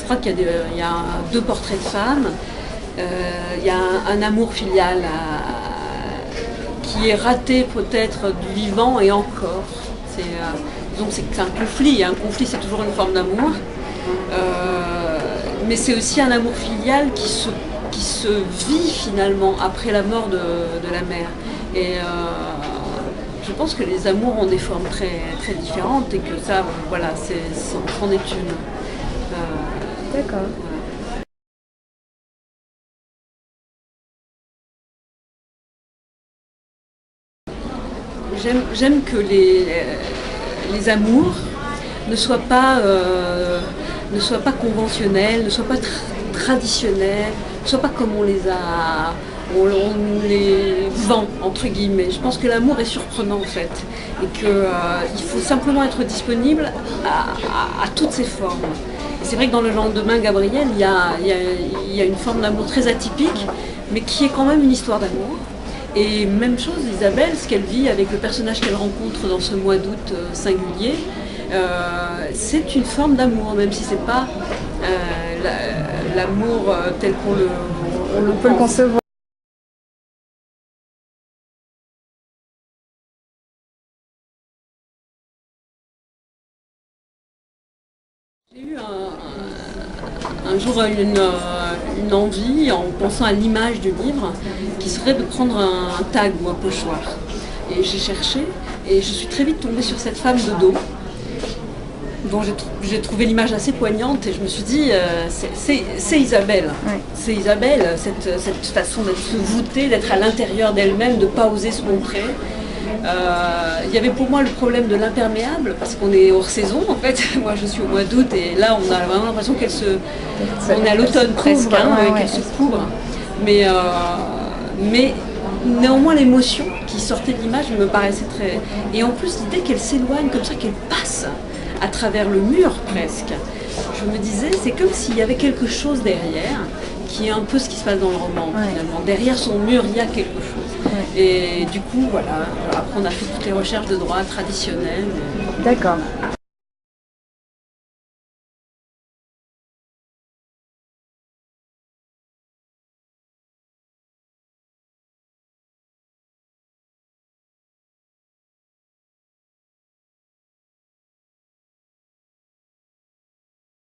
crois qu'il y a, il y a deux portraits de femmes. Il y a un amour filial qui est raté peut-être du vivant et encore. Donc c'est un conflit. Un conflit, c'est toujours une forme d'amour. Mais c'est aussi un amour filial qui se vit finalement après la mort de la mère. Et je pense que les amours ont des formes très, très différentes et que ça, voilà, c'en est une. D'accord. J'aime que les amours ne soient pas conventionnels, ne soient pas traditionnels, ne soient pas comme on les vend, entre guillemets. Je pense que l'amour est surprenant en fait et qu'il faut simplement être disponible à toutes ses formes. Et c'est vrai que dans Le lendemain, Gabriel, il y a une forme d'amour très atypique, mais qui est quand même une histoire d'amour. Et même chose, Isabelle, ce qu'elle vit avec le personnage qu'elle rencontre dans ce mois d'août singulier, c'est une forme d'amour, même si c'est pas l'amour tel qu'on le peut le concevoir. J'ai eu un jour une envie, en pensant à l'image du livre, qui serait de prendre un tag ou un pochoir. Et j'ai cherché, et je suis très vite tombée sur cette femme de dos, dont j'ai trouvé l'image assez poignante, et je me suis dit, c'est Isabelle. Ouais. C'est Isabelle, cette façon d'être se voûter, d'être à l'intérieur d'elle-même, de ne pas oser se montrer. Il y avait pour moi le problème de l'imperméable, parce qu'on est hors saison en fait. Moi je suis au mois d'août et là on a vraiment l'impression on est à l'automne presque, qu'elle se couvre. Mais néanmoins l'émotion qui sortait de l'image me paraissait très... Et en plus l'idée qu'elle s'éloigne comme ça, qu'elle passe à travers le mur presque. Je me disais, c'est comme s'il y avait quelque chose derrière, qui est un peu ce qui se passe dans le roman finalement. Derrière son mur, il y a quelque chose. Et du coup, voilà, après on a fait toutes les recherches de droit traditionnel. D'accord.